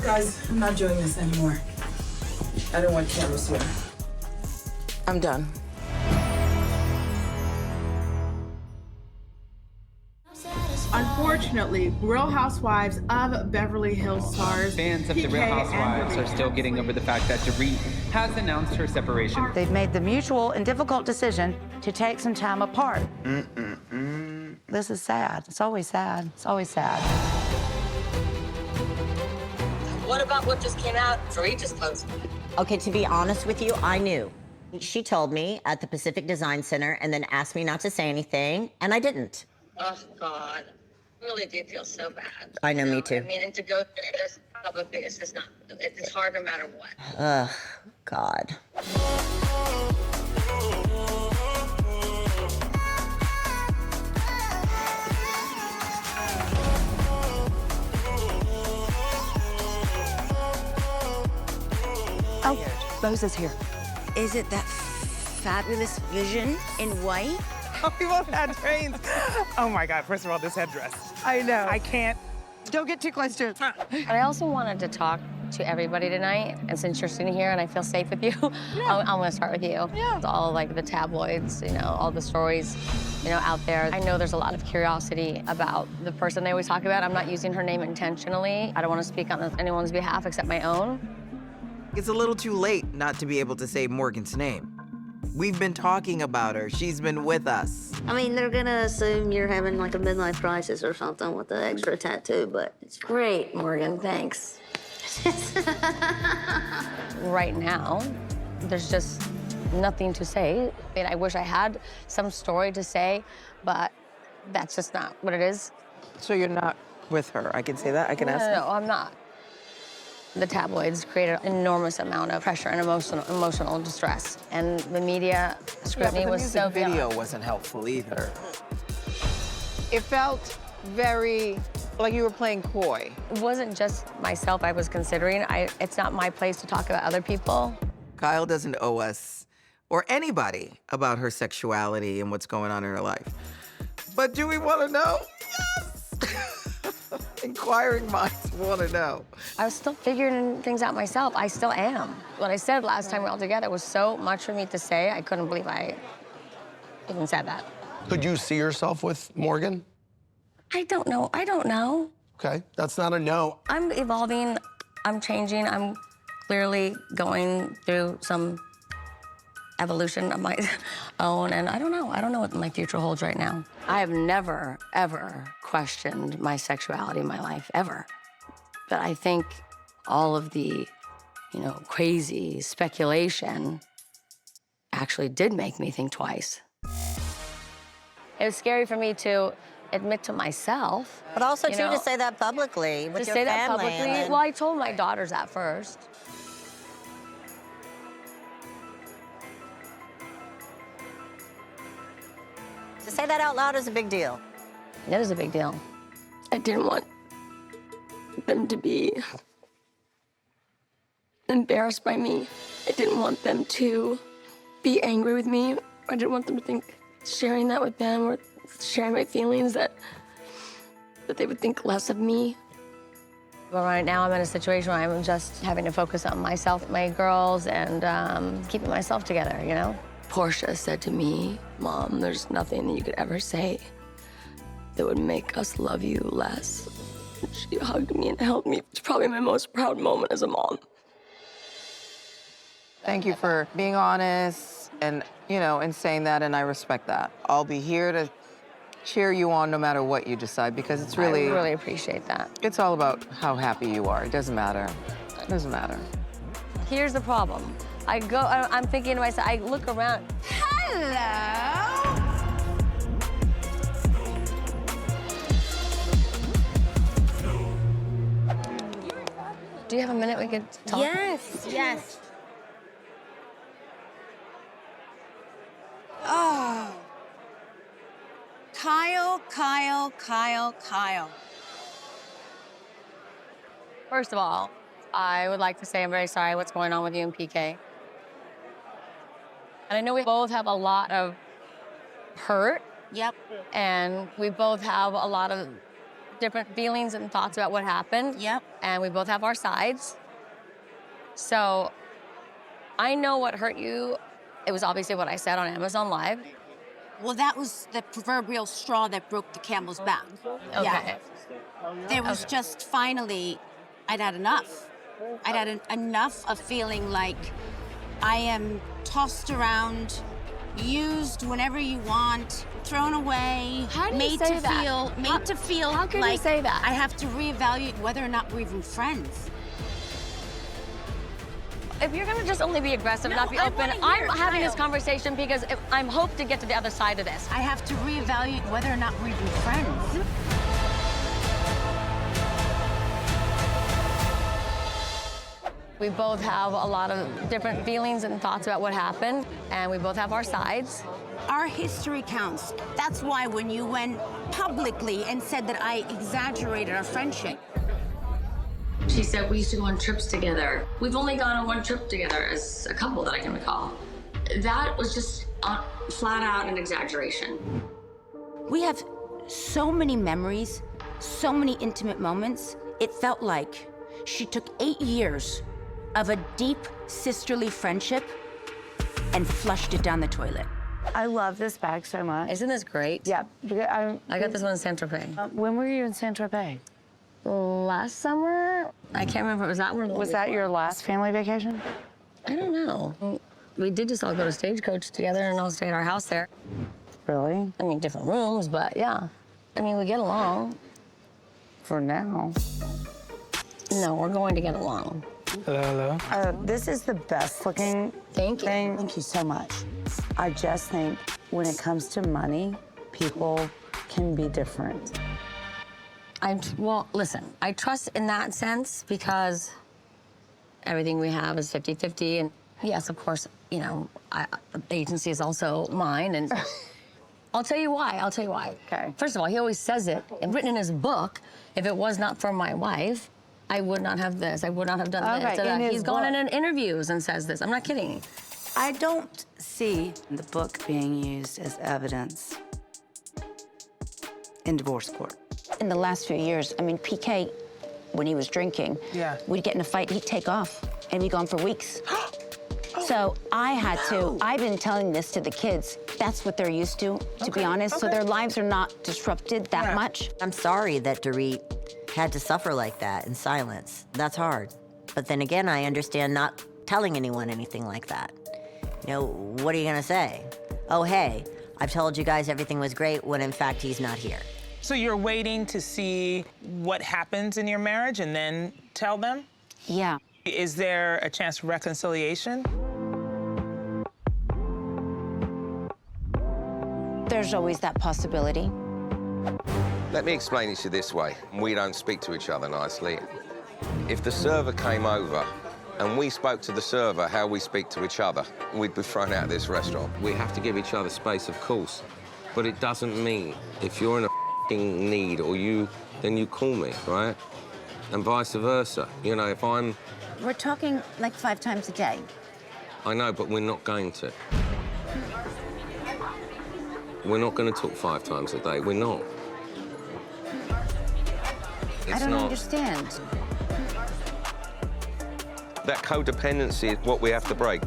Guys, I'm not doing this anymore. I don't want cameras here. I'm done. Unfortunately, Real Housewives of Beverly Hills stars Fans of the Real Housewives are still getting over the fact that Dorit has announced her separation. They've made the mutual and difficult decision to take some time apart. This is sad. It's always sad. It's always sad. What about what just came out? Dorit just posted. Okay, to be honest with you, I knew. She told me at the Pacific Design Center and then asked me not to say anything, and I didn't. Oh, God. I really do feel so bad. I know, me too. I mean, and to go through this publicly, it's just not, it's hard no matter what. Ugh, God. Oh, Bose is here. Is it that fabulous vision in white? Oh, we both had trains. Oh my God, first of all, this headdress. I know. I can't. Don't get too close to it. I also wanted to talk to everybody tonight, and since you're sitting here and I feel safe with you, I'm gonna start with you. Yeah. All like the tabloids, you know, all the stories, you know, out there. I know there's a lot of curiosity about the person they always talk about. I'm not using her name intentionally. I don't want to speak on anyone's behalf except my own. It's a little too late not to be able to say Morgan's name. We've been talking about her. She's been with us. I mean, they're gonna assume you're having like a midlife crisis or something with the extra tattoo, but it's Great, Morgan, thanks. Right now, there's just nothing to say. I mean, I wish I had some story to say, but that's just not what it is. So you're not with her? I can say that? I can ask No, I'm not. The tabloids created an enormous amount of pressure and emotional distress. And the media scrutiny was so the video beyond. wasn't helpful either. It felt very like you were playing coy. It wasn't just myself I was considering. It's not my place to talk about other people. Kyle doesn't owe us or anybody about her sexuality and what's going on in her life. But do we want to know? Yes! Inquiring minds want to know. I was still figuring things out myself. I still am. What I said last time we were all together was so much for me to say, I couldn't believe I even said that. Could you see yourself with Morgan? I don't know. I don't know. Okay, that's not a no. I'm evolving. I'm changing. I'm clearly going through some evolution of my own, and I don't know. I don't know what my future holds right now. I have never, ever questioned my sexuality in my life, ever. But I think all of the, you know, crazy speculation actually did make me think twice. It was scary for me to admit to myself. But also, you too, know, to say that publicly with to your say family. that publicly. and then- Well, I told my daughters that first. To say that out loud is a big deal. It is a big deal. I didn't want them to be embarrassed by me. I didn't want them to be angry with me. I didn't want them to think sharing that with them or sharing my feelings that they would think less of me. But right now I'm in a situation where I'm just having to focus on myself, my girls, and keeping myself together, you know? Portia said to me, Mom, there's nothing that you could ever say that would make us love you less. And she hugged me and held me. It's probably my most proud moment as a mom. Thank you for being honest and, you know, and saying that, and I respect that. I'll be here to cheer you on no matter what you decide, because it's really... I really appreciate that. It's all about how happy you are. It doesn't matter. It doesn't matter. Here's the problem. I'm thinking to myself, I look around. Hello? Do you have a minute we could talk? Yes, yes. Oh. Kyle. First of all, I would like to say I'm very sorry what's going on with you and PK. And I know we both have a lot of hurt. Yep. And we both have a lot of different feelings and thoughts about what happened. Yep. And we both have our sides. So I know what hurt you. It was obviously what I said on Amazon Live. Well, that was the proverbial straw that broke the camel's back. Okay. Yeah. There was just finally, I'd had enough. I'd had enough of feeling like I am tossed around, used whenever you want, thrown away, How do you made say to that? feel How can like you say that? I have to reevaluate whether or not we're even friends. If you're gonna just only be aggressive and No, not be I open, wanna I'm hear it, having this Kyle. conversation because I'm hope to get to the other side of this. I have to reevaluate whether or not we're even friends. We both have a lot of different feelings and thoughts about what happened, and we both have our sides. Our history counts. That's why when you went publicly and said that I exaggerated our friendship. She said we used to go on trips together. We've only gone on one trip together as a couple that I can recall. That was just flat out an exaggeration. We have so many memories, so many intimate moments. It felt like she took 8 years of a deep sisterly friendship and flushed it down the toilet. I love this bag so much. Isn't this great? Yeah. I got this one in Saint-Tropez. When were you in Saint-Tropez? Last summer? I can't remember. Was that one? Was that your last family vacation? I don't know. We did just all go to Stagecoach together and all stay at our house there. Really? I mean, different rooms, but yeah. I mean, we get along. For now. No, we're going to get along. Hello, hello. This is the best looking Thank you. thing. Thank you so much. I just think when it comes to money, people can be different. Well, listen, I trust in that sense because everything we have is 50-50. And yes, of course, you know, the agency is also mine. And I'll tell you why. I'll tell you why. Okay. First of all, he always says it, and written in his book, if it was not for my wife, I would not have this. I would not have done this. Okay, in his He's gone book. in interviews and says this. I'm not kidding. I don't see the book being used as evidence in divorce court. In the last few years, I mean, PK, when he was drinking, we'd get in a fight, he'd take off, and we'd be gone for weeks. So I had to, I've been telling this to the kids. That's what they're used to be honest. So their lives are not disrupted that much. I'm sorry that Dorit had to suffer like that in silence. That's hard. But then again, I understand not telling anyone anything like that. You know, what are you gonna say? Oh, hey, I've told you guys everything was great when in fact he's not here. So you're waiting to see what happens in your marriage and then tell them? Yeah. Is there a chance for reconciliation? There's always that possibility. Let me explain it to you this way. We don't speak to each other nicely. If the server came over and we spoke to the server how we speak to each other, we'd be thrown out of this restaurant. We have to give each other space, of course. But it doesn't mean if you're in a need or then you call me, right? And vice versa. You know, if I'm... We're talking like 5 times a day. I know, but we're not going to. We're not going to talk 5 times a day. We're not. I don't understand. That codependency is what we have to break.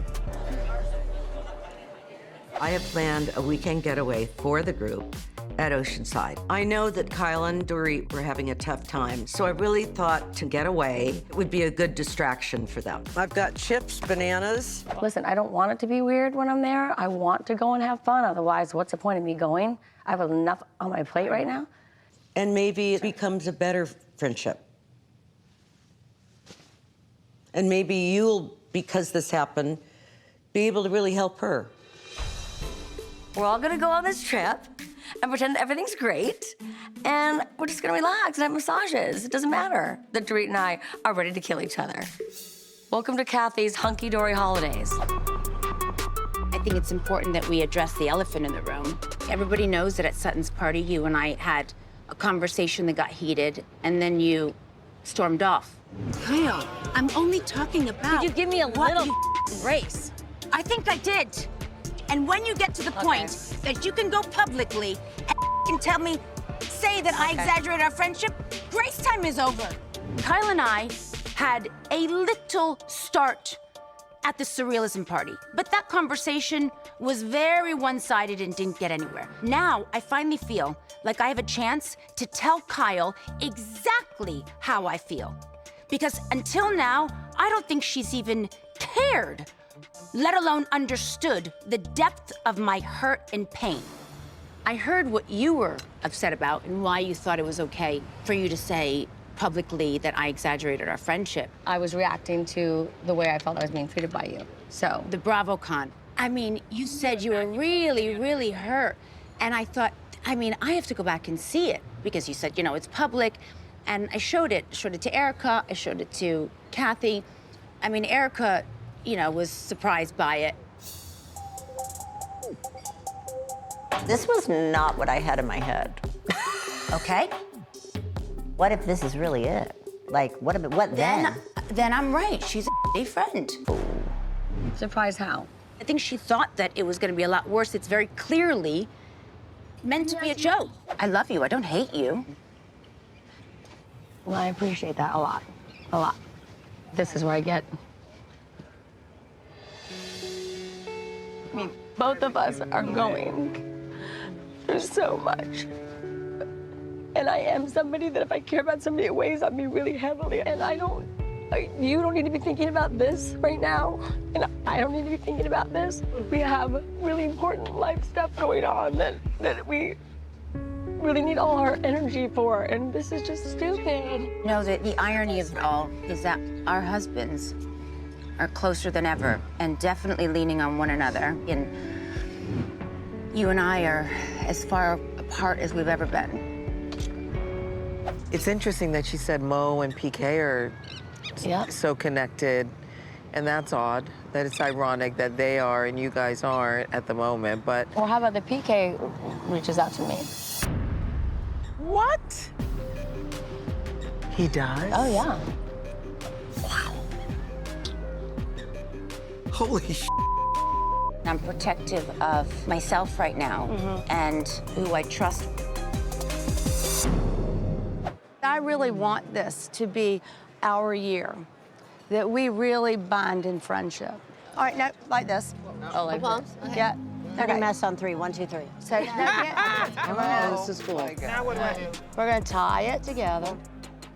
I have planned a weekend getaway for the group at Oceanside. I know that Kyle and Dorit were having a tough time, so I really thought to get away would be a good distraction for them. I've got chips, bananas. Listen, I don't want it to be weird when I'm there. I want to go and have fun. Otherwise, what's the point of me going? I have enough on my plate right now. And maybe it becomes a better friendship. And maybe you'll, because this happened, be able to really help her. We're all gonna go on this trip and pretend everything's great, and we're just gonna relax and have massages. It doesn't matter that Dorit and I are ready to kill each other. Welcome to Kathy's hunky-dory holidays. I think it's important that we address the elephant in the room. Everybody knows that at Sutton's party, you and I had a conversation that got heated, and then you stormed off. Kyle, I'm only talking about... Could you give me a little grace? I think I did. And when you get to the point that you can go publicly and tell me, say that I exaggerate our friendship, Grace time is over. Kyle and I had a little start at the surrealism party, but that conversation was very one-sided and didn't get anywhere. Now, I finally feel like I have a chance to tell Kyle exactly how I feel. Because until now, I don't think she's even cared, let alone understood the depth of my hurt and pain. I heard what you were upset about and why you thought it was okay for you to say publicly that I exaggerated our friendship. I was reacting to the way I felt I was being treated by you. So the BravoCon. I mean, you said you were really, really hurt. And I thought, I mean, I have to go back and see it because you said, you know, it's public. And I showed it to Erica, I showed it to Kathy. I mean, Erica, you know, was surprised by it. This was not what I had in my head. Okay. What if this is really it? Like, what then? Then I'm right. She's a friend. surprised how? I think she thought that it was going to be a lot worse. It's very clearly meant to be a joke. I love you. I don't hate you. Well, I appreciate that a lot. A lot. This is where I get. I mean, both of us are going through so much. And I am somebody that if I care about somebody, it weighs on me really heavily. And you don't need to be thinking about this right now. And I don't need to be thinking about this. We have really important life stuff going on that we really need all our energy for. And this is just stupid. You know, the irony of it all is that our husbands are closer than ever and definitely leaning on one another. And you and I are as far apart as we've ever been. It's interesting that she said Mo and PK are so connected, and that's odd. That it's ironic that they are and you guys aren't at the moment, but... Or how about the PK reaches out to me? What? He does? Oh, yeah. Wow. Holy sh**. I'm protective of myself right now and who I trust. I really want this to be our year, that we really bond in friendship. All right, no, like this. Oh, like Palms? this? Yeah. Okay. Mess on 3. 1, 2, 3. So, no, yeah. Oh, this is cool. Now what do I do? We're gonna tie it together.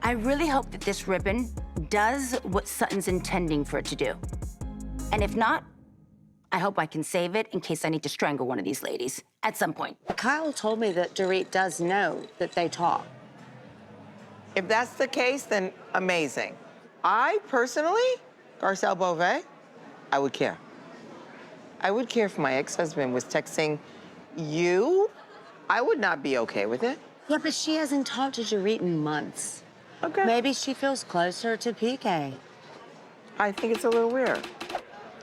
I really hope that this ribbon does what Sutton's intending for it to do. And if not, I hope I can save it in case I need to strangle one of these ladies at some point. Kyle told me that Dorit does know that they talk. If that's the case, then amazing. I personally, Garcelle Beauvais, I would care. I would care if my ex-husband was texting you. I would not be okay with it. Yeah, but she hasn't talked to Dorit in months. Okay. Maybe she feels closer to PK. I think it's a little weird.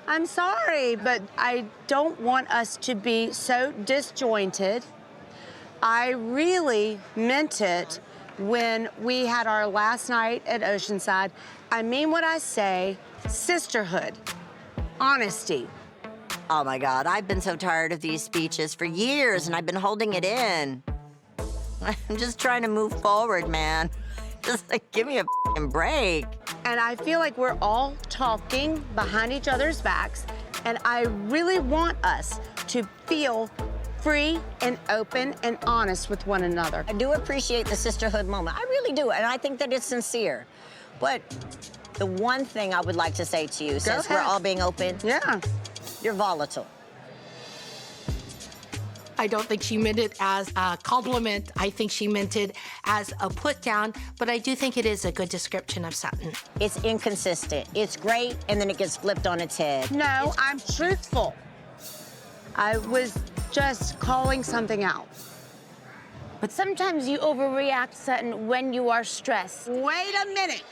I'm sorry, but I don't want us to be so disjointed. I really meant it when we had our last night at Oceanside. I mean what I say, sisterhood, honesty. Oh my God, I've been so tired of these speeches for years and I've been holding it in. I'm just trying to move forward, man. Just like, give me a f***ing break. And I feel like we're all talking behind each other's backs, and I really want us to feel free and open and honest with one another. I do appreciate the sisterhood moment. I really do, and I think that it's sincere. But the one thing I would like to say to you, since we're all being open, you're volatile. I don't think she meant it as a compliment. I think she meant it as a put down, but I do think it is a good description of Sutton. It's inconsistent. It's great, and then it gets flipped on its head. No, I'm truthful. I was just calling something out. But sometimes you overreact, Sutton, when you are stressed. Wait a minute.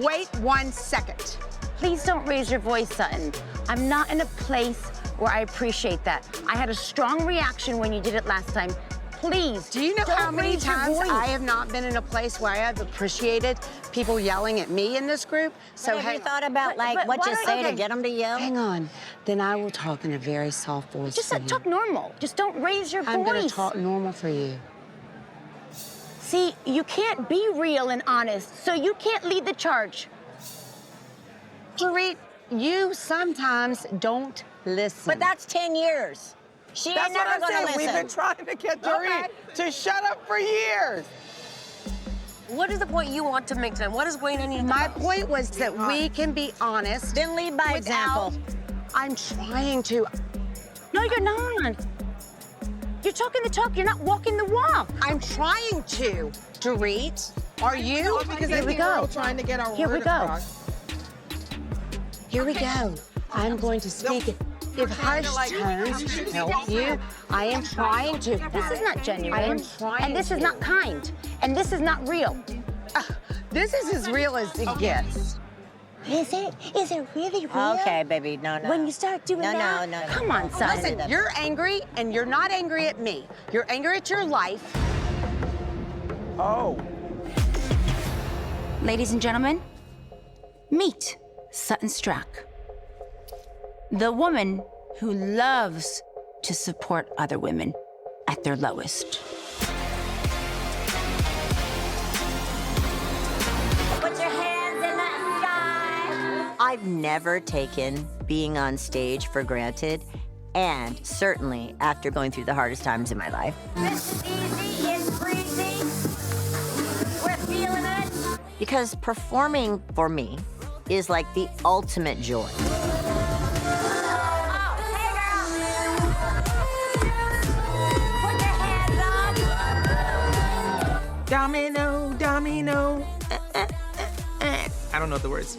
Wait 1 second. Please don't raise your voice, Sutton. I'm not in a place where I appreciate that. I had a strong reaction when you did it last time. Please, do you know how many times I have not been in a place where I have appreciated people yelling at me in this group? So have you thought about, like, what you say to get them to yell? Hang on. Then I will talk in a very soft voice. Just talk normal. Just don't raise your voice. I'm going to talk normal for you. See, you can't be real and honest, so you can't lead the charge. Dorit, you sometimes don't listen. But that's 10 years. She ain't That's what never I'm gonna saying. listen. We've been trying to get Dorit to shut up for years. What is the point you want to make tonight? What is Wayne need to My know? point was that we can be honest. Then lead by example. I'm trying to. No, you're not. You're talking the talk, you're not walking the walk. I'm trying to. Dorit, are you? Because I Here we think we're all go. trying to get our Here we word go. across. Here we go. I'm going to speak. If harsh tones help you, I am trying to. This is not genuine. I am trying And this is to. not kind. And this is not real. This is as real as it gets. Is it? Is it really real? Okay, baby, no. When you start doing that? No. Come on, son. Listen, you're angry, and you're not angry at me. You're angry at your life. Oh. Ladies and gentlemen, meet Sutton Strack, the woman who loves to support other women at their lowest. Put your hands in the sky. I've never taken being on stage for granted, and certainly after going through the hardest times in my life. This is easy, it's breezy. We're feeling it. Because performing for me is like the ultimate joy. Domino, domino. I don't know the words.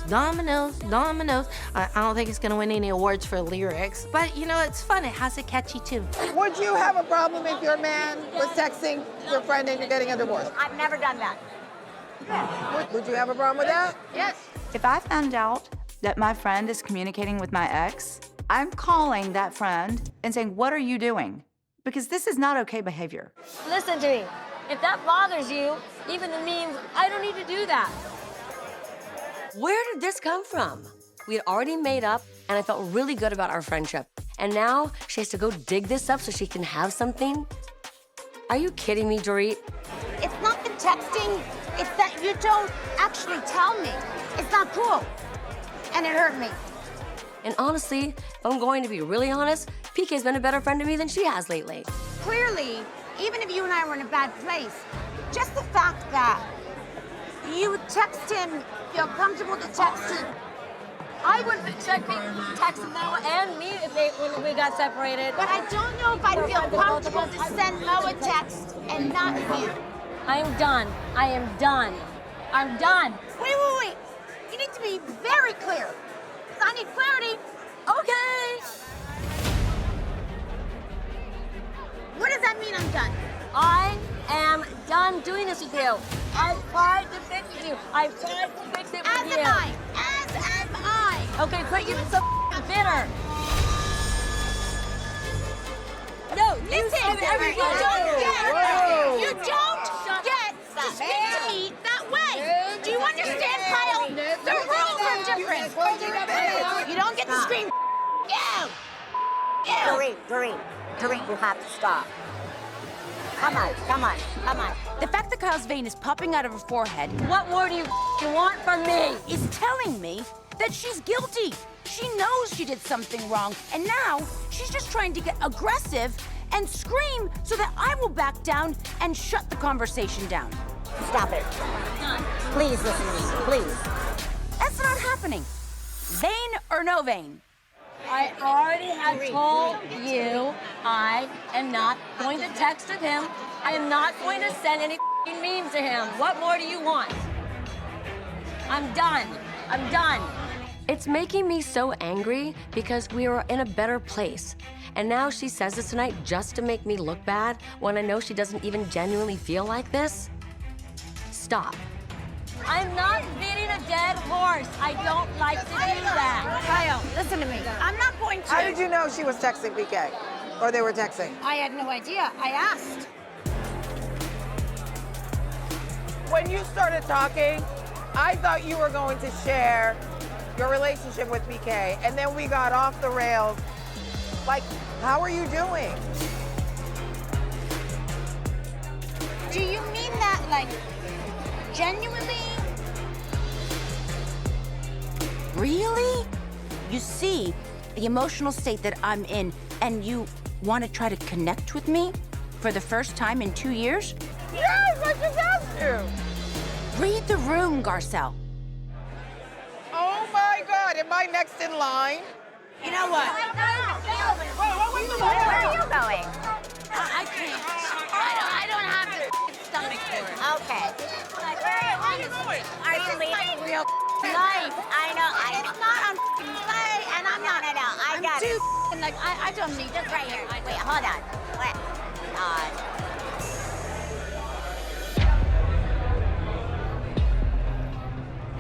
Dominoes, dominoes. I don't think it's gonna win any awards for lyrics, but you know, it's fun. It has a catchy tune. Would you have a problem if your man was texting your friend and you're getting a divorce? I've never done that. Would you have a problem with that? Yes. If I found out that my friend is communicating with my ex, I'm calling that friend and saying, what are you doing? Because this is not okay behavior. Listen to me. If that bothers you, even the memes, I don't need to do that. Where did this come from? We had already made up, and I felt really good about our friendship. And now she has to go dig this up so she can have something? Are you kidding me, Dorit? It's not the texting, it's that you don't actually tell me. It's not cool. And it hurt me. And honestly, if I'm going to be really honest, PK's been a better friend to me than she has lately. Clearly, even if you and I were in a bad place, just the fact that you text him, feel comfortable to text him. I would text Mo and me when we got separated. But I don't know if I'd feel comfortable to send Mo a text and not him. I am done. I am done. I'm done. Wait. You need to be very clear. I need clarity. Okay. What does that mean I'm done? I am done doing this with you. I've tried to fix you. I've tried to fix it with you. As am I. Okay, but you're so bitter. No, Listen, every you don't get to speak to me that way. Do you understand, Kyle? The rules are different. You don't get to scream, you. Dorit, you have to stop. Come on. The fact that Kyle's vein is popping out of her forehead what more do you want from me? is telling me that she's guilty. She knows she did something wrong, and now she's just trying to get aggressive and scream so that I will back down and shut the conversation down. Stop it. Please listen to me, please. That's not happening. Vein or no vein? I already have told you I am not going to text with him. I am not going to send any memes to him. What more do you want? I'm done. I'm done. It's making me so angry because we were in a better place. And now she says this tonight just to make me look bad when I know she doesn't even genuinely feel like this. Stop. I'm not beating a dead horse. I don't like to do that. Kyle, listen to me. I'm not going to. How did you know she was texting PK? Or they were texting? I had no idea. I asked. When you started talking, I thought you were going to share your relationship with PK, and then we got off the rails. Like, how are you doing? Do you mean that, like, genuinely? Really? You see the emotional state that I'm in, and you want to try to connect with me for the first time in 2 years? Yes, I just asked you. Read the room, Garcelle. Oh my God, am I next in line? You know what? Where are you going? I can't. I don't have the stomach for it. Okay. Where are you going? Are you leaving? Real life. I know. It's not on play, and I'm not. No. I got it. Like, I don't need Just right here. Wait, hold on. Wait.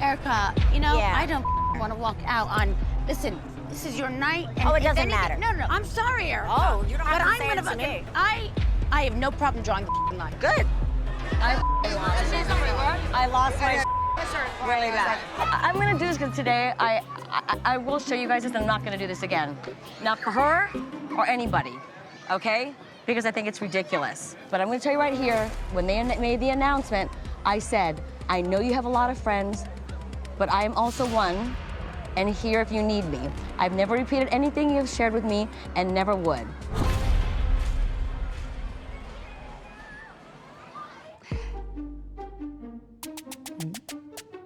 Erica, you know, Yeah. I don't want to walk out on. Listen, this is your night. And Oh, it if doesn't anything- matter. No. I'm sorry, Erica. Oh, you don't have but to I'm say gonna it to fucking- me. I have no problem drawing the line. Good. I lost my really bad. I'm gonna do this because today I will show you guys this, and I'm not gonna do this again. Not for her or anybody, okay? Because I think it's ridiculous. But I'm gonna tell you right here, when they made the announcement, I said, I know you have a lot of friends, but I am also one, and here if you need me. I've never repeated anything you've shared with me, and never would.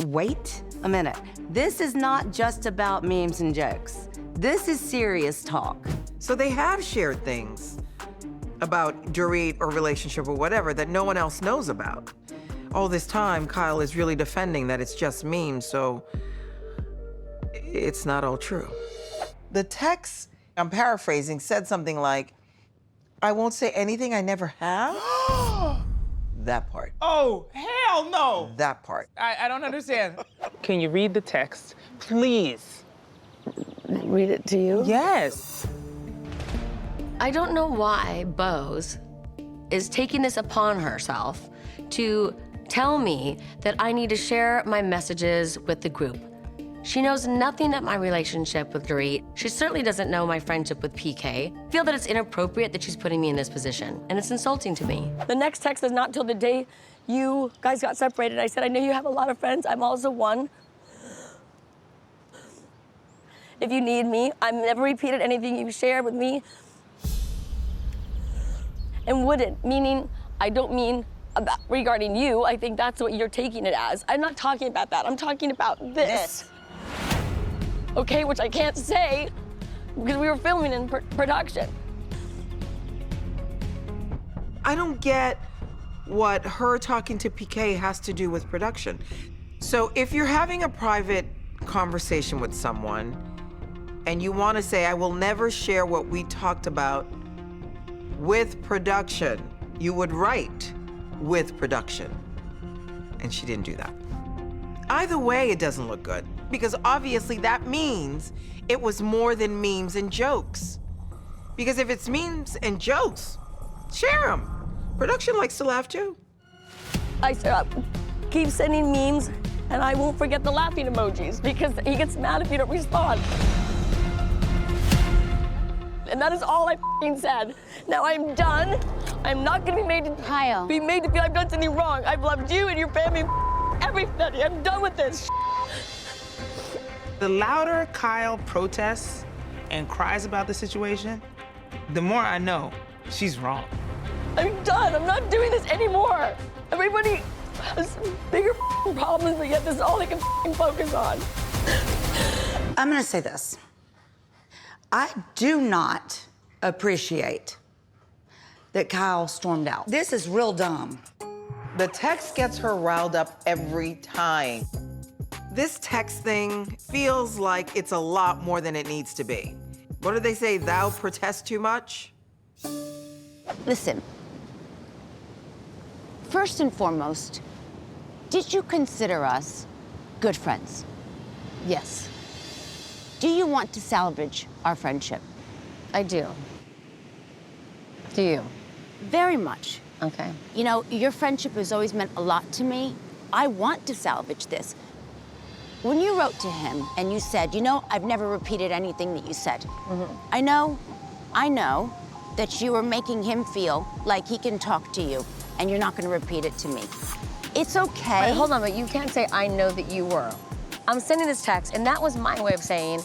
Wait a minute. This is not just about memes and jokes. This is serious talk. So they have shared things about Dorit or relationship or whatever that no one else knows about. All this time, Kyle is really defending that it's just memes, so it's not all true. The text, I'm paraphrasing, said something like, I won't say anything I never have. That part. Oh, hell no. That part. I don't understand. Can you read the text, please? Read it to you? Yes. I don't know why Bose is taking this upon herself to tell me that I need to share my messages with the group. She knows nothing of my relationship with Dorit. She certainly doesn't know my friendship with PK. I feel that it's inappropriate that she's putting me in this position, and it's insulting to me. The next text is not till the day you guys got separated. I said, I know you have a lot of friends. I'm also one. If you need me, I've never repeated anything you shared with me. And wouldn't, meaning I don't mean about regarding you. I think that's what you're taking it as. I'm not talking about that. I'm talking about this. Okay, which I can't say because we were filming in production. I don't get what her talking to PK has to do with production. So if you're having a private conversation with someone and you want to say, I will never share what we talked about with production, you would write with production. And she didn't do that. Either way, it doesn't look good because obviously that means it was more than memes and jokes. Because if it's memes and jokes, share them. Production likes to laugh too. I said, keep sending memes and I won't forget the laughing emojis because he gets mad if you don't respond. And that is all I said. Now I'm done. I'm not gonna be made to feel I've done something wrong. I've loved you and your family, everybody. I'm done with this. The louder Kyle protests and cries about the situation, the more I know she's wrong. I'm done. I'm not doing this anymore. Everybody has bigger problems, but yet this is all they can focus on. I'm gonna say this. I do not appreciate that Kyle stormed out. This is real dumb. The text gets her riled up every time. This text thing feels like it's a lot more than it needs to be. What do they say, thou protest too much? Listen, first and foremost, did you consider us good friends? Yes. Do you want to salvage our friendship? I do. Do you? Very much. Okay. You know, your friendship has always meant a lot to me. I want to salvage this. When you wrote to him and you said, you know, I've never repeated anything that you said. I know that you were making him feel like he can talk to you and you're not gonna repeat it to me. It's okay. Wait, hold on, but you can't say, I know that you were. I'm sending this text, and that was my way of saying,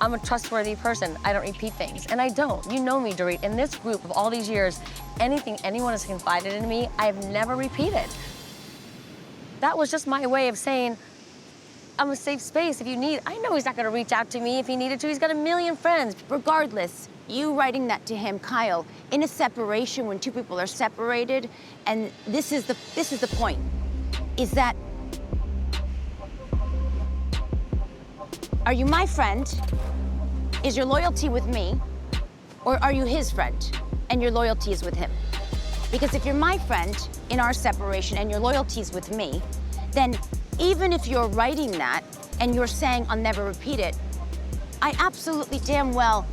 I'm a trustworthy person. I don't repeat things, and I don't. You know me, Dorit. In this group of all these years, anything anyone has confided in me, I have never repeated. That was just my way of saying, I'm a safe space if you need. I know he's not gonna reach out to me if he needed to. He's got a million friends. Regardless, you writing that to him, Kyle, in a separation when two people are separated, and this is the point, is that, are you my friend? Is your loyalty with me? Or are you his friend and your loyalty is with him? Because if you're my friend in our separation and your loyalty is with me, then even if you're writing that and you're saying I'll never repeat it, I absolutely damn well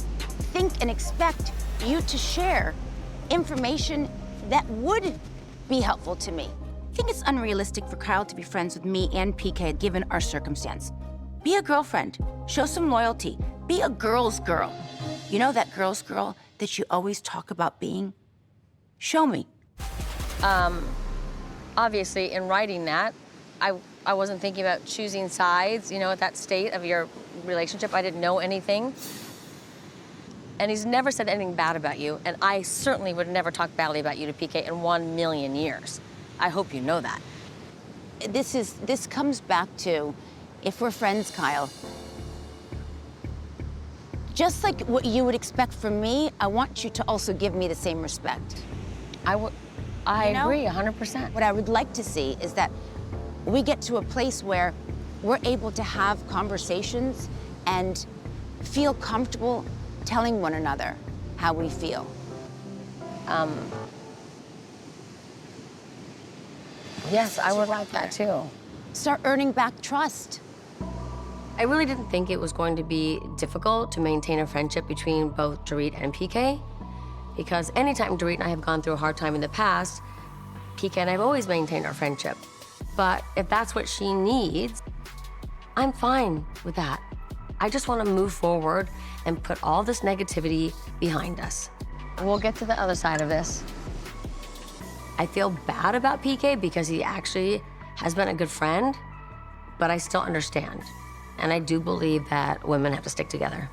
think and expect you to share information that would be helpful to me. I think it's unrealistic for Kyle to be friends with me and PK given our circumstance. Be a girlfriend, show some loyalty, be a girl's girl. You know that girl's girl that you always talk about being? Show me. Obviously, in writing that, I wasn't thinking about choosing sides, at that state of your relationship. I didn't know anything. And he's never said anything bad about you, and I certainly would never talk badly about you to PK in 1,000,000 years. I hope you know that. This comes back to, if we're friends, Kyle, just like what you would expect from me, I want you to also give me the same respect. I agree 100%. What I would like to see is that we get to a place where we're able to have conversations and feel comfortable telling one another how we feel. Yes, I would like that too. Start earning back trust. I really didn't think it was going to be difficult to maintain a friendship between both Dorit and PK, because anytime Dorit and I have gone through a hard time in the past, PK and I have always maintained our friendship. But if that's what she needs, I'm fine with that. I just want to move forward and put all this negativity behind us. We'll get to the other side of this. I feel bad about PK because he actually has been a good friend, but I still understand. And I do believe that women have to stick together.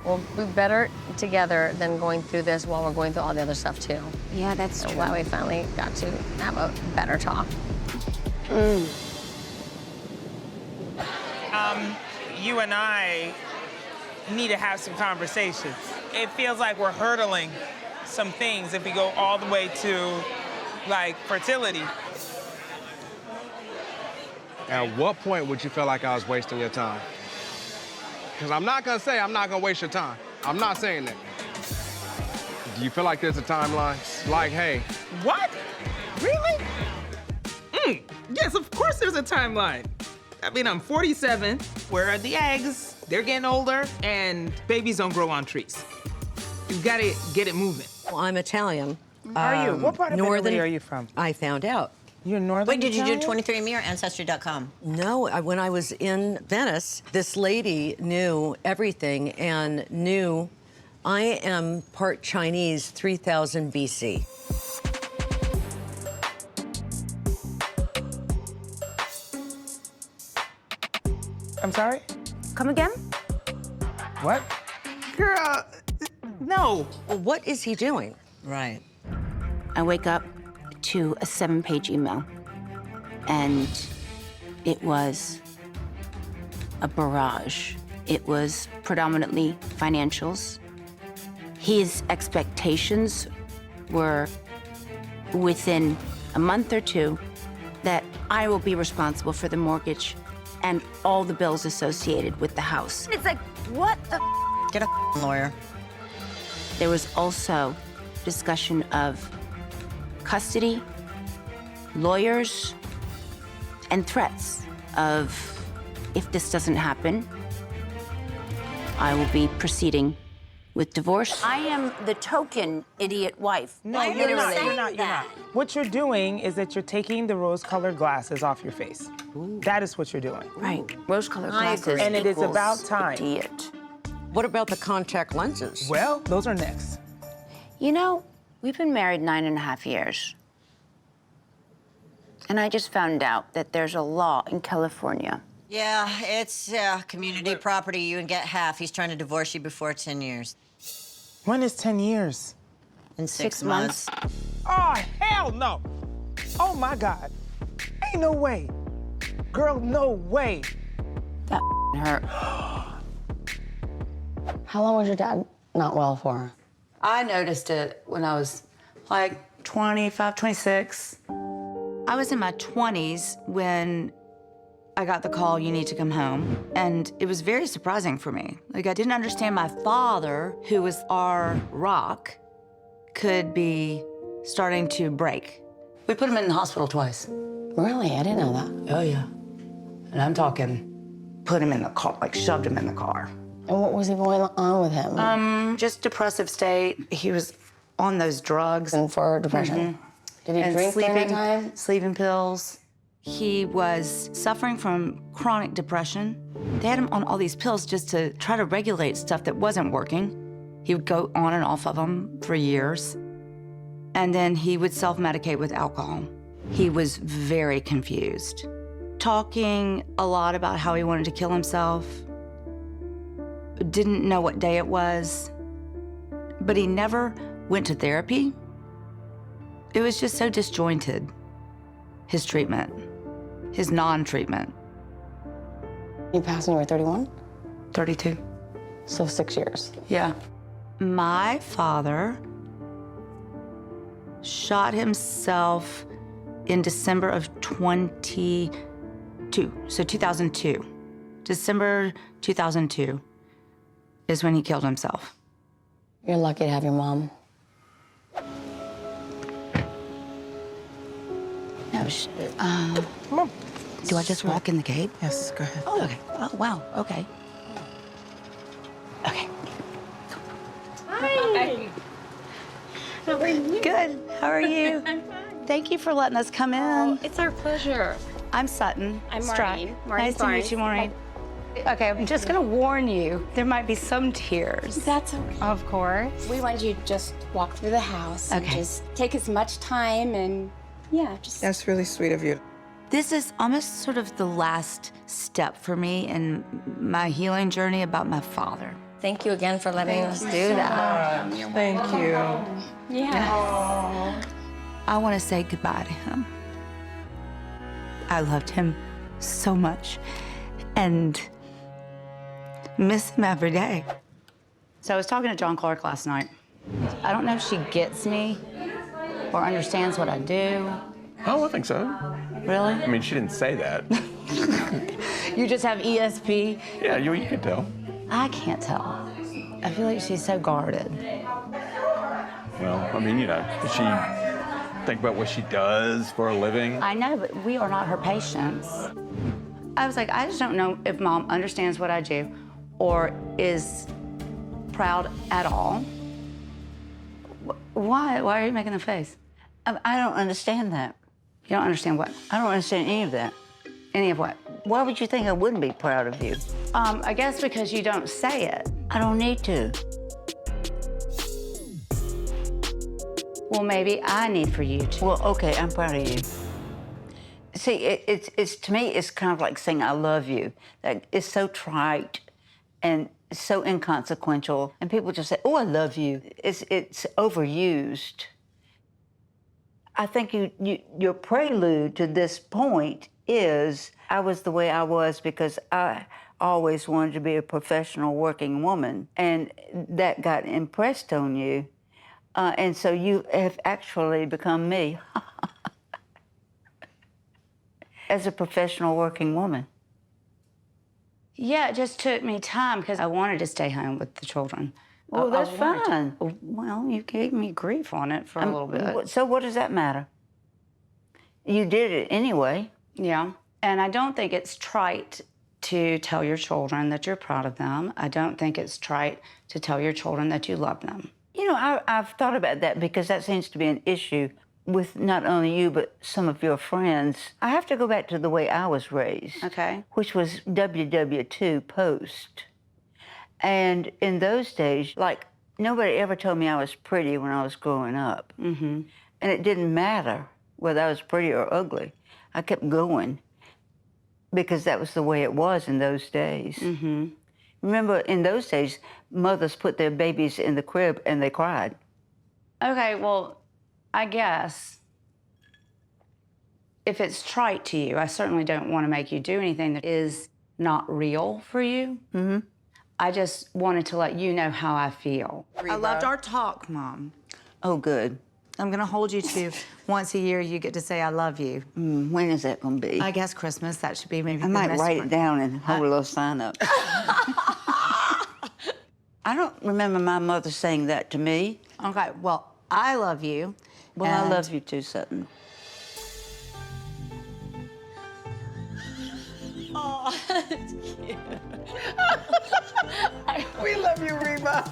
We'll be better together than going through this while we're going through all the other stuff too. Yeah, that's true. Why we finally got to have a better talk. You and I need to have some conversations. It feels like we're hurdling some things if we go all the way to, like, fertility. At what point would you feel like I was wasting your time? Because I'm not gonna say I'm not gonna waste your time. I'm not saying that. Do you feel like there's a timeline? Like, hey. What? Really? Yes, of course there's a timeline. I mean, I'm 47. Where are the eggs? They're getting older, and babies don't grow on trees. You've got to get it moving. Well, I'm Italian. Are you? What part of Italy are you from? I found out. You're northern Wait, did you do Italian? 23andMe or Ancestry.com? No, when I was in Venice, this lady knew everything and knew I am part Chinese, 3000 BC. I'm sorry? Come again? What? Girl, no. Well, what is he doing? Right. I wake up to a 7-page email, and it was a barrage. It was predominantly financials. His expectations were within a month or two that I will be responsible for the mortgage and all the bills associated with the house. It's like, what the? Get a lawyer. There was also discussion of custody, lawyers, and threats of, if this doesn't happen, I will be proceeding with divorce. I am the token idiot wife. No, you're not. You're not. What you're doing is that you're taking the rose-colored glasses off your face. That is what you're doing. Right. Rose-colored glasses. And it is equals about time. Idiot. What about the contact lenses? Well, those are next. You know, we've been married 9.5 years. And I just found out that there's a law in California. Yeah, it's community property. You can get half. He's trying to divorce you before 10 years. When is 10 years? In 6 months. Oh, hell no. Oh, my God. Ain't no way. Girl, no way. That hurt. How long was your dad not well for? I noticed it when I was like 25, 26. I was in my 20s when I got the call, you need to come home. And it was very surprising for me. Like, I didn't understand my father, who was our rock, could be starting to break. We put him in the hospital twice. Really? I didn't know that. Oh, yeah. And I'm talking, put him in the car, like shoved him in the car. And what was going on with him? Just depressive state. He was on those drugs. And for depression. Did he drink during that time? Sleeping pills. He was suffering from chronic depression. They had him on all these pills just to try to regulate stuff that wasn't working. He would go on and off of them for years. And then he would self-medicate with alcohol. He was very confused. Talking a lot about how he wanted to kill himself. Didn't know what day it was. But he never went to therapy. It was just so disjointed, his treatment, his non-treatment. You passed when you were 31? 32. So 6 years. Yeah. My father shot himself in December of 22, so 2002. December 2002 is when he killed himself. You're lucky to have your mom. No, do I just walk in the gate? Yes, go ahead. Oh, okay. Oh, wow, okay. Okay. Hi. How are you? Good. How are you? Thank you for letting us come in. It's our pleasure. I'm Sutton. I'm Strack. Maureen. Nice to meet you, Maureen. Okay, I'm just gonna warn you, there might be some tears. That's okay. Of course. We wanted you to just walk through the house and Okay. just take as much time and, yeah, just... That's really sweet of you. This is almost sort of the last step for me in my healing journey about my father. Thank you again for letting us do that. Thank you. Yeah. I want to say goodbye to him. I loved him so much and miss him every day. So I was talking to John Clark last night. I don't know if she gets me or understands what I do. Oh, I think so. Really? I mean, she didn't say that. You just have ESP? Yeah, you can tell. I can't tell. I feel like she's so guarded. Well, I mean, does she think about what she does for a living? I know, but we are not her patients. I was like, I just don't know if Mom understands what I do or is proud at all. Why? Why are you making the face? I don't understand that. You don't understand what? I don't understand any of that. Any of what? Why would you think I wouldn't be proud of you? I guess because you don't say it. I don't need to. Well, maybe I need for you to. Well, okay, I'm proud of you. See, it's to me, it's kind of like saying I love you. Like, it's so trite and so inconsequential, and people just say, "Oh, I love you." It's overused. I think your prelude to this point is I was the way I was because I always wanted to be a professional working woman, and that got impressed on you, and so you have actually become me as a professional working woman. Yeah, it just took me time because I wanted to stay home with the children. Well, that's fine. Well, you gave me grief on it for a little bit. So what does that matter? You did it anyway. Yeah, and I don't think it's trite to tell your children that you're proud of them. I don't think it's trite to tell your children that you love them. You know, I've thought about that because that seems to be an issue with not only you, but some of your friends. I have to go back to the way I was raised. Okay. Which was WW2 post. And in those days, like, nobody ever told me I was pretty when I was growing up. Mm-hmm. And it didn't matter whether I was pretty or ugly. I kept going because that was the way it was in those days. Mm-hmm. Remember, in those days, mothers put their babies in the crib and they cried. Okay, well, I guess if it's trite to you, I certainly don't want to make you do anything that is not real for you. Mm-hmm. I just wanted to let you know how I feel. I loved our talk, Mom. Oh, good. I'm gonna hold you to once a year you get to say I love you. When is that gonna be? I guess Christmas, that should be maybe I the might best write one. it down and hold a little sign up. I don't remember my mother saying that to me. Okay, well, I love you. Well, I love you too, Sutton. Oh, that's cute. We love you, Reba.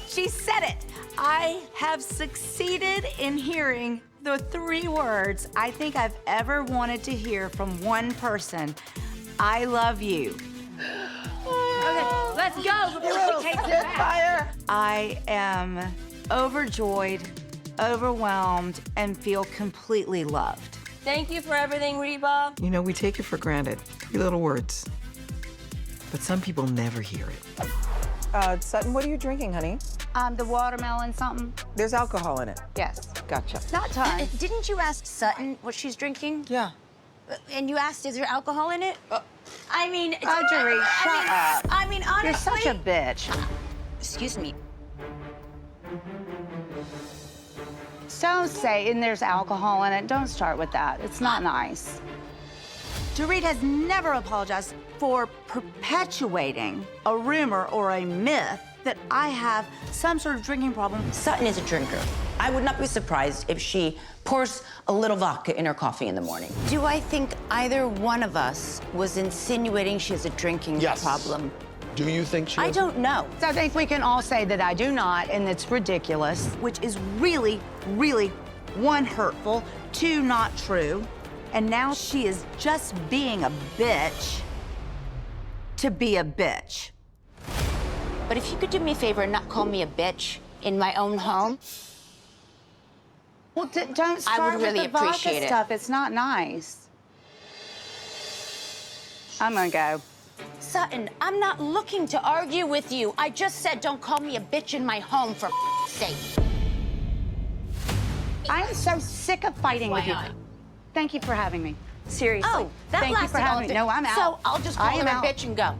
She said it. I have succeeded in hearing the 3 words I think I've ever wanted to hear from one person. I love you. Okay, let's go before she takes it back. I am overjoyed, overwhelmed, and feel completely loved. Thank you for everything, Reba. You know, we take it for granted, 3 little words. But some people never hear it. Sutton, what are you drinking, honey? The watermelon something. There's alcohol in it. Yes. Gotcha. Not tons. Didn't you ask Sutton what she's drinking? Yeah. And you asked, is there alcohol in it? I mean, Audrey, shut up. I mean, honestly. You're such a bitch. Excuse me. Don't say, and there's alcohol in it. Don't start with that. It's not nice. Dorit has never apologized for perpetuating a rumor or a myth that I have some sort of drinking problem. Sutton is a drinker. I would not be surprised if she pours a little vodka in her coffee in the morning. Do I think either one of us was insinuating she has a drinking problem? Do you think she I has- don't know. So I think we can all say that I do not, and it's ridiculous, which is really, really, 1, hurtful, 2, not true. And now she is just being a bitch to be a bitch. But if you could do me a favor and not call me a bitch in my own home, well, don't start I would really with the vodka appreciate it. stuff. It's not nice. I'm gonna go. Sutton, I'm not looking to argue with you. I just said don't call me a bitch in my home for sake. I'm so sick of fighting with you. Thank you for having me. Seriously. Oh, that Thank you lasted for all having me. day. No, I'm out. So I'll just call I her am a out. bitch and go.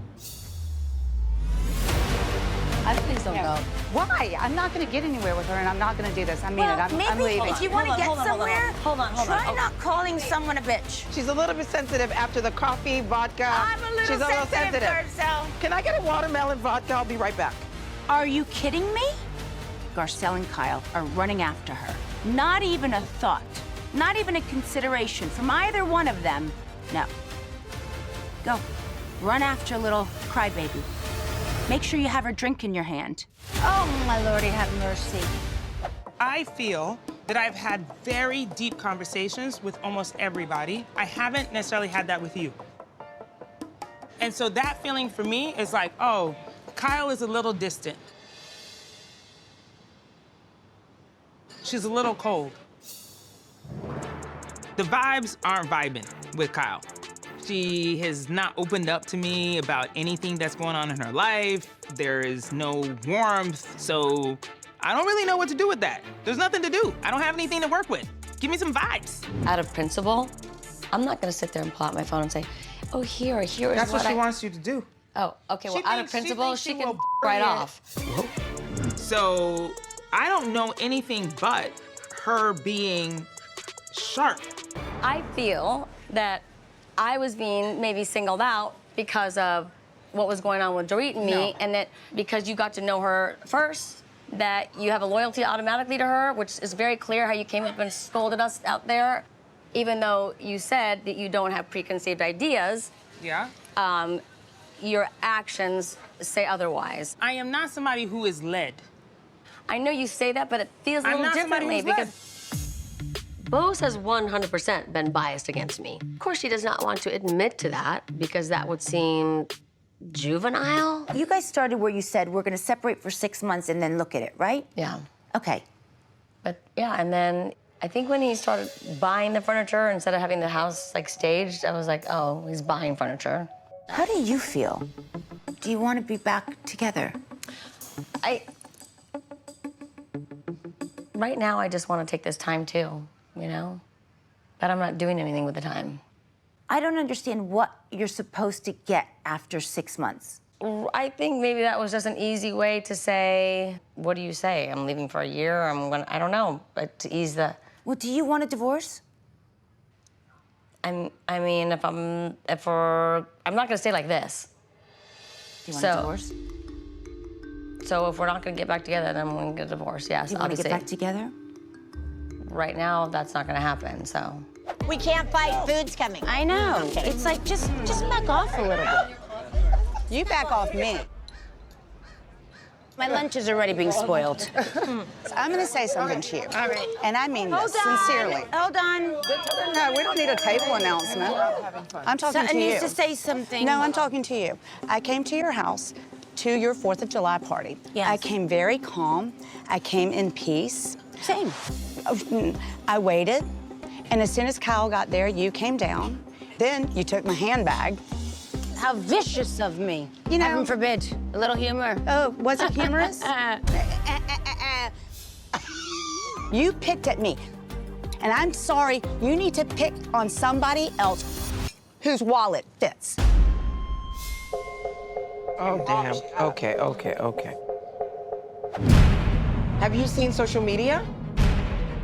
Please don't go. Why? I'm not gonna get anywhere with her, and I'm not gonna do this. I mean Well, it. I'm maybe leaving. if you want to get somewhere, hold on. try not calling someone a bitch. She's a little bit sensitive after the coffee, vodka. I'm a little She's a little sensitive. Garcelle. Can I get a watermelon vodka? I'll be right back. Are you kidding me? Garcelle and Kyle are running after her. Not even a thought, not even a consideration from either one of them. No. Go. Run after little crybaby. Make sure you have her drink in your hand. Oh, my Lordy, have mercy. I feel that I've had very deep conversations with almost everybody. I haven't necessarily had that with you. And so that feeling for me is like, oh, Kyle is a little distant. She's a little cold. The vibes aren't vibing with Kyle. She has not opened up to me about anything that's going on in her life. There is no warmth, so I don't really know what to do with that. There's nothing to do. I don't have anything to work with. Give me some vibes. Out of principle, I'm not gonna sit there and pull out my phone and say, oh, here is That's what I... she wants you to do. Oh, okay, well, She out of thinks- principle, she she will can right bring it. off. So I don't know anything but her being sharp. I feel that I was being maybe singled out because of what was going on with Dorit and me, No. and that because you got to know her first, that you have a loyalty automatically to her, which is very clear how you came up and scolded us out there, even though you said that you don't have preconceived ideas. Yeah. Your actions say otherwise. I am not somebody who is led. I know you say that, but it feels a I'm little not somebody differently who's led. because Bose has 100% been biased against me. Of course, she does not want to admit to that because that would seem juvenile. You guys started where you said we're going to separate for 6 months and then look at it, right? Yeah. Okay. But yeah, and then I think when he started buying the furniture instead of having the house like staged, I was like, oh, he's buying furniture. How do you feel? Do you want to be back together? Right now, I just want to take this time too, you know? But I'm not doing anything with the time. I don't understand what you're supposed to get after 6 months. I think maybe that was just an easy way to say, what do you say? I'm leaving for a year, I don't know, but to ease the... Well, do you want a divorce? I mean, I'm not gonna stay like this. Do you want a divorce? So if we're not gonna get back together, then I'm gonna get a divorce, yes, Do you want to obviously. get back together? Right now, that's not gonna happen, so. We can't fight, food's coming. I know. It's like, just back off a little bit. You back off me. My lunch is already being spoiled. So I'm gonna say something to you. All right. And I mean Hold this on. sincerely. Hold on. No, we don't need a table announcement. I'm talking Someone to you. needs to say something. No, I'm talking to you. I came to your house to your 4th of July party. Yes. I came very calm. I came in peace. Same. I waited, and as soon as Kyle got there, you came down. Then you took my handbag. How vicious of me. You know- Heaven forbid. A little humor. Oh, was it humorous? You picked at me. And I'm sorry, you need to pick on somebody else whose wallet fits. Oh, damn. Okay. Have you seen social media?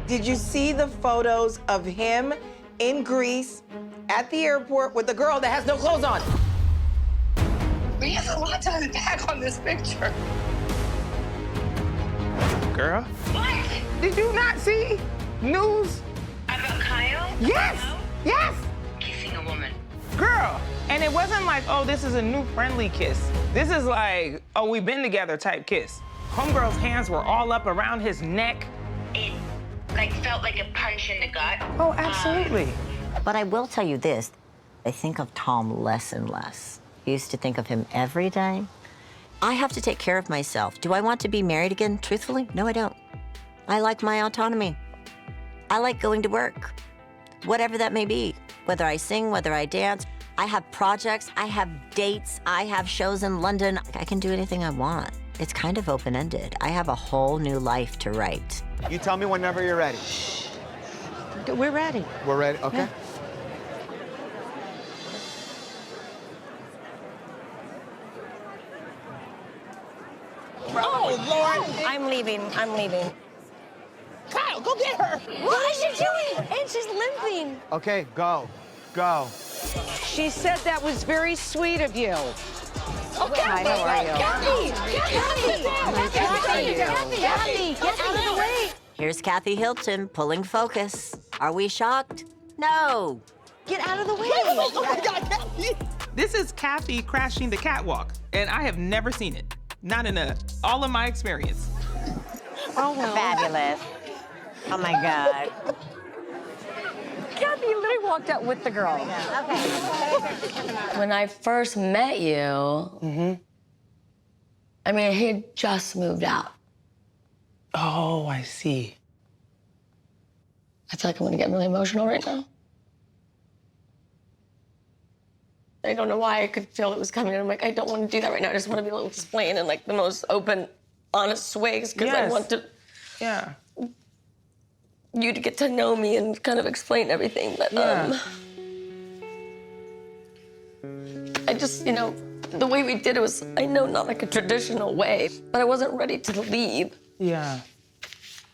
Did you see the photos of him in Greece at the airport with the girl that has no clothes on? We have a lot to unpack on this picture. Girl. What? Did you not see news? About Kyle? Yes! Yes! Kissing a woman. Girl. And it wasn't like, oh, this is a new friendly kiss. This is like, oh, we've been together type kiss. Homegirl's hands were all up around his neck. It felt like a punch in the gut. Oh, absolutely. But I will tell you this, I think of Tom less and less. I used to think of him every day. I have to take care of myself. Do I want to be married again, truthfully? No, I don't. I like my autonomy. I like going to work, whatever that may be. Whether I sing, whether I dance, I have projects, I have dates, I have shows in London. I can do anything I want. It's kind of open-ended. I have a whole new life to write. You tell me whenever you're ready. We're ready. We're ready, okay. Yeah. Oh, Lord. I'm leaving. Kyle, go get her. What is she doing? And she's limping. Okay, go. She said that was very sweet of you. Oh, Kathy! How are you? Kathy, get out of the way. Here's Kathy Hilton pulling focus. Are we shocked? No. Get out of the way. Oh my God, Kathy. This is Kathy crashing the catwalk, and I have never seen it. Not in all of my experience. Oh, well. Fabulous. Oh, my God. Kathy literally walked out with the girl. Okay. When I first met you, I mean, he had just moved out. Oh, I see. I feel like I'm gonna get really emotional right now. I don't know why I could feel it was coming. And I'm like, I don't want to do that right now. I just want to be able to explain in like the most open, honest ways because I want to. Yeah. You to get to know me and kind of explain everything, but I just, the way we did it was, I know, not like a traditional way, but I wasn't ready to leave. Yeah.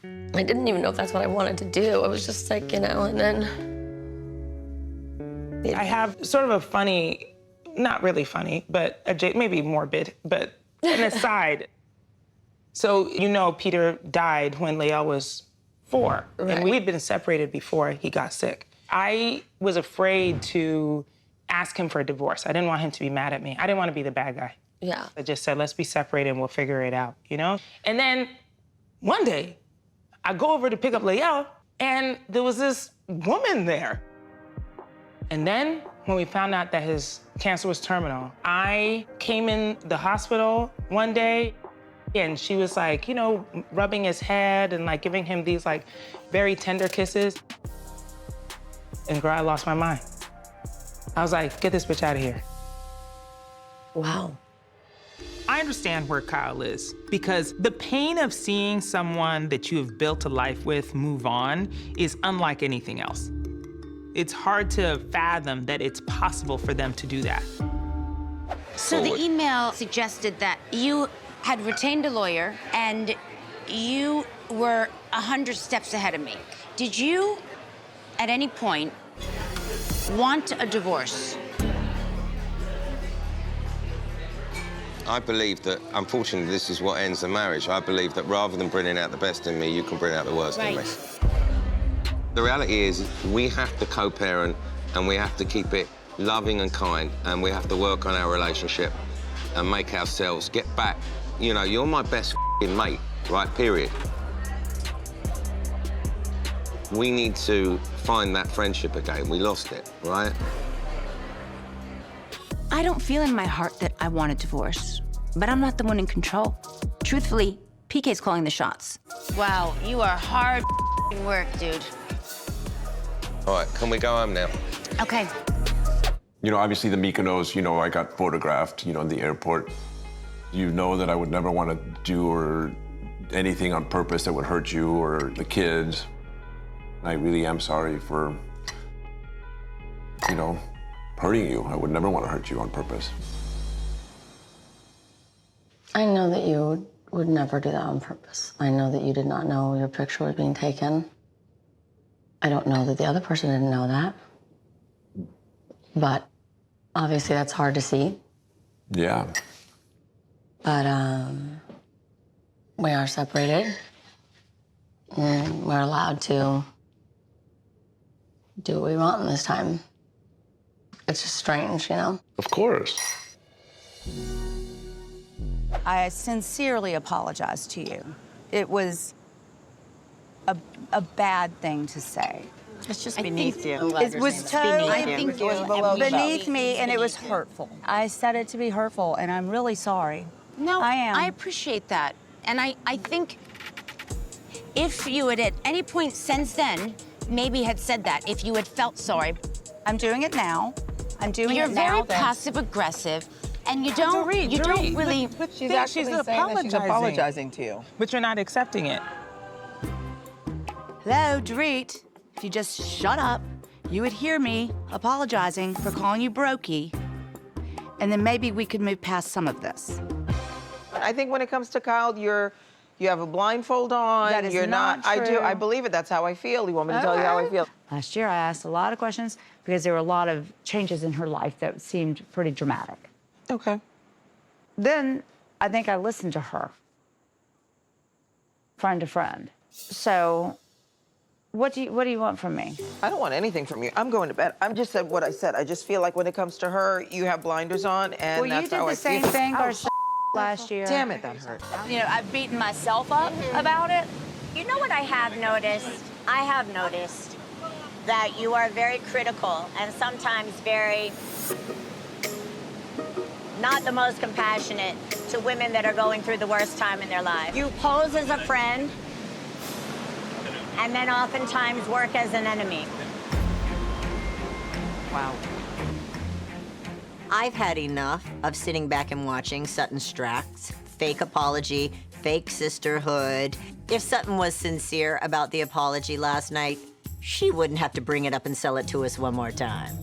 I didn't even know if that's what I wanted to do. I was just like, and then. I have sort of a funny, not really funny, but maybe morbid, but an aside. So, Peter died when Lael was 4, and we'd been separated before he got sick. I was afraid to ask him for a divorce. I didn't want him to be mad at me. I didn't want to be the bad guy. Yeah. I just said, let's be separated and we'll figure it out, And then one day, I go over to pick up Lael, and there was this woman there. And then when we found out that his cancer was terminal, I came in the hospital one day. And she was like, you know, rubbing his head and like giving him these like very tender kisses. And girl, I lost my mind. I was like, get this bitch out of here. Wow. I understand where Kyle is because the pain of seeing someone that you have built a life with move on is unlike anything else. It's hard to fathom that it's possible for them to do that. So the email suggested that you had retained a lawyer and you were 100 steps ahead of me. Did you, at any point, want a divorce? I believe that, unfortunately, this is what ends the marriage. I believe that rather than bringing out the best in me, you can bring out the worst in me. The reality is, we have to co-parent and we have to keep it loving and kind, and we have to work on our relationship and make ourselves get back. You know, you're my best mate, right, period. We need to find that friendship again. We lost it, right? I don't feel in my heart that I want a divorce, but I'm not the one in control. Truthfully, PK's calling the shots. Wow, you are hard work, dude. All right, can we go home now? Okay. You know, obviously the Mykonos, you know, I got photographed, you know, in the airport. You know that I would never want to do anything on purpose that would hurt you or the kids. I really am sorry for, you know, hurting you. I would never want to hurt you on purpose. I know that you would never do that on purpose. I know that you did not know your picture was being taken. I don't know that the other person didn't know that. But obviously that's hard to see. Yeah. But we are separated. And we're allowed to do what we want in this time. It's just strange, you know? Of course. I sincerely apologize to you. It was a bad thing to say. It's just beneath you. It was totally beneath me, and it was beneath you. hurtful. I said it to be hurtful, and I'm really sorry. No, I am. I appreciate that. And I think if you had at any point since then maybe had said that, if you had felt sorry. I'm doing it now. I'm doing You're it now. very passive aggressive, and you don't really. But she's actually saying that she's apologizing to you. But you're not accepting it. Hello, Dorit. If you just shut up, you would hear me apologizing for calling you brokey, and then maybe we could move past some of this. I think when it comes to Kyle, you have a blindfold on. That is you're not true. I believe it. That's how I feel. You want me to tell you how I feel? Last year, I asked a lot of questions because there were a lot of changes in her life that seemed pretty dramatic. Okay. Then I think I listened to her, friend to friend. So, what do you want from me? I don't want anything from you. I'm going to bed. I'm just said what I said. I just feel like when it comes to her, you have blinders on, and Well, that's you how did I the same feel. thing Oh, last year. damn it, that hurt. You know, I've beaten myself up about it. You know what I have noticed? I have noticed that you are very critical and sometimes very not the most compassionate to women that are going through the worst time in their life. You pose as a friend and then oftentimes work as an enemy. Wow. I've had enough of sitting back and watching Sutton Strack's fake apology, fake sisterhood. If Sutton was sincere about the apology last night, she wouldn't have to bring it up and sell it to us one more time.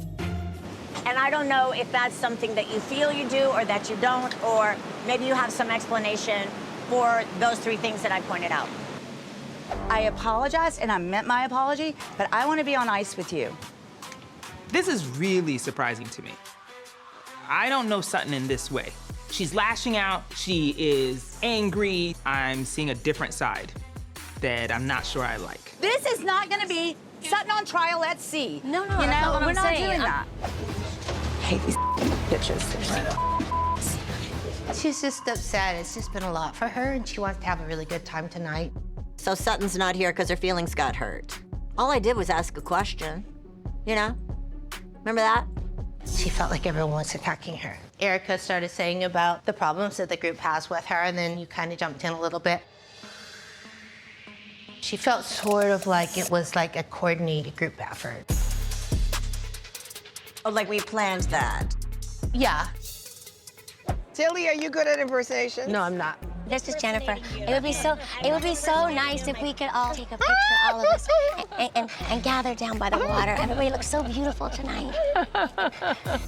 And I don't know if that's something that you feel you do or that you don't, or maybe you have some explanation for those three things that I pointed out. I apologized, and I meant my apology, but I want to be on ice with you. This is really surprising to me. I don't know Sutton in this way. She's lashing out, she is angry. I'm seeing a different side that I'm not sure I like. This is not going to be Sutton on trial at sea. No, you that's know, not what we're I'm not saying. doing that. I hate these bitches. She's just upset. It's just been a lot for her, and she wants to have a really good time tonight. So Sutton's not here because her feelings got hurt. All I did was ask a question, you know? Remember that? She felt like everyone was attacking her. Erica started saying about the problems that the group has with her, and then you kind of jumped in a little bit. She felt sort of like it was like a coordinated group effort. Oh, like we planned that. Yeah. Tilly, are you good at impersonation? No, I'm not. This is Jennifer. It would be so nice if we could all take a picture, all of us, and gather down by the water. Everybody looks so beautiful tonight.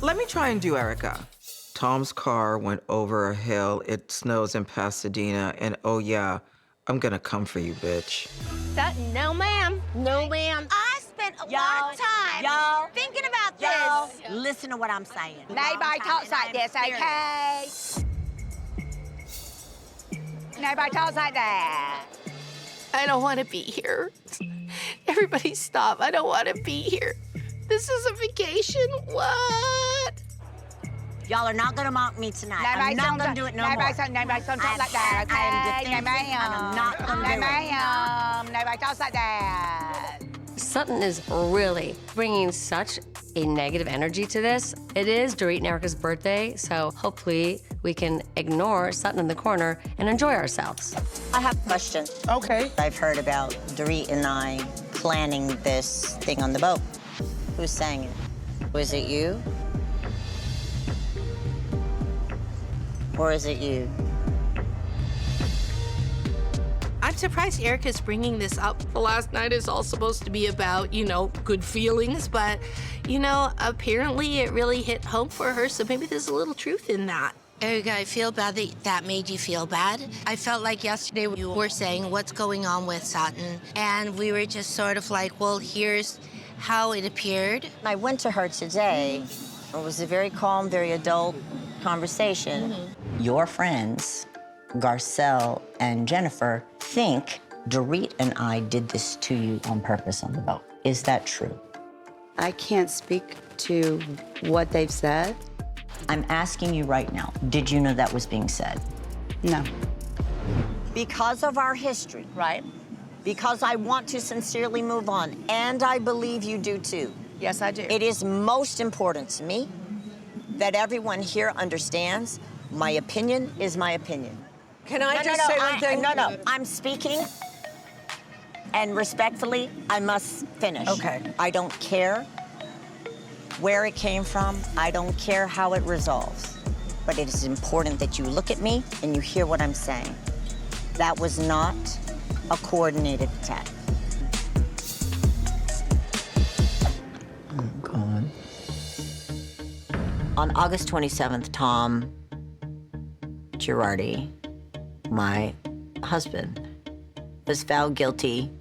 Let me try and do Erica. Tom's car went over a hill. It snows in Pasadena, and oh yeah, I'm gonna come for you, bitch. No, ma'am. No, ma'am. I spent a lot of time thinking about this. Listen to what I'm saying. Nobody talks like this, okay? Nobody talks like that. I don't want to be here. Everybody stop. I don't want to be here. This is a vacation. What? Y'all are not gonna mock me tonight. I'm not gonna do it no more. Nobody's gonna talk like that, okay? No, ma'am. I'm not gonna do it. No, ma'am. Nobody talks like that. Sutton is really bringing such a negative energy to this. It is Dorit and Erica's birthday, so hopefully we can ignore Sutton in the corner and enjoy ourselves. I have a question. Okay. I've heard about Dorit and I planning this thing on the boat. Who sang it? Was it you? Or is it you? I'm surprised Erica's bringing this up. The last night is all supposed to be about, good feelings, but, apparently it really hit home for her, so maybe there's a little truth in that. Erica, I feel bad that made you feel bad. I felt like yesterday you were saying what's going on with Sutton, and we were just sort of like, well, here's how it appeared. I went to her today. It was a very calm, very adult conversation. Your friends, Garcelle and Jennifer, think Dorit and I did this to you on purpose on the boat. Is that true? I can't speak to what they've said. I'm asking you right now, did you know that was being said? No. Because of our history, right? Because I want to sincerely move on, and I believe you do too. Yes, I do. It is most important to me that everyone here understands my opinion is my opinion. Can I just say one thing? No, I'm speaking, and respectfully, I must finish. Okay. I don't care where it came from. I don't care how it resolves. But it is important that you look at me and you hear what I'm saying. That was not a coordinated attack. Oh, God. On August 27th, Tom Girardi, my husband, was found guilty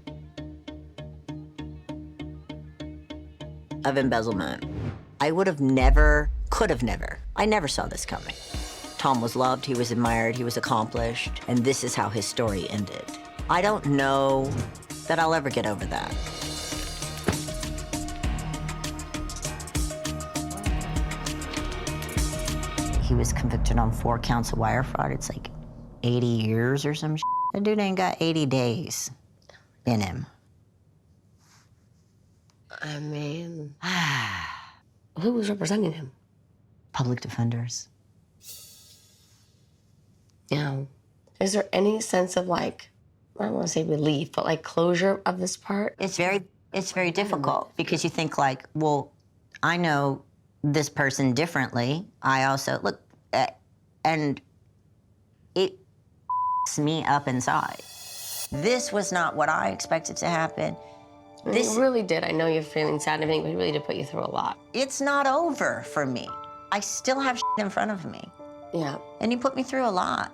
of embezzlement. I would have never, could have never, I never saw this coming. Tom was loved, he was admired, he was accomplished, and this is how his story ended. I don't know that I'll ever get over that. He was convicted on 4 counts of wire fraud. It's like 80 years or some shit. The dude ain't got 80 days in him. I mean, who was representing him? Public defenders. Yeah. Is there any sense of I don't want to say relief, but closure of this part? It's very difficult because you think well, I know this person differently. I also, look, and it me up inside. This was not what I expected to happen. This really did. I know you're feeling sad and everything, but it really did put you through a lot. It's not over for me. I still have in front of me. Yeah. And you put me through a lot.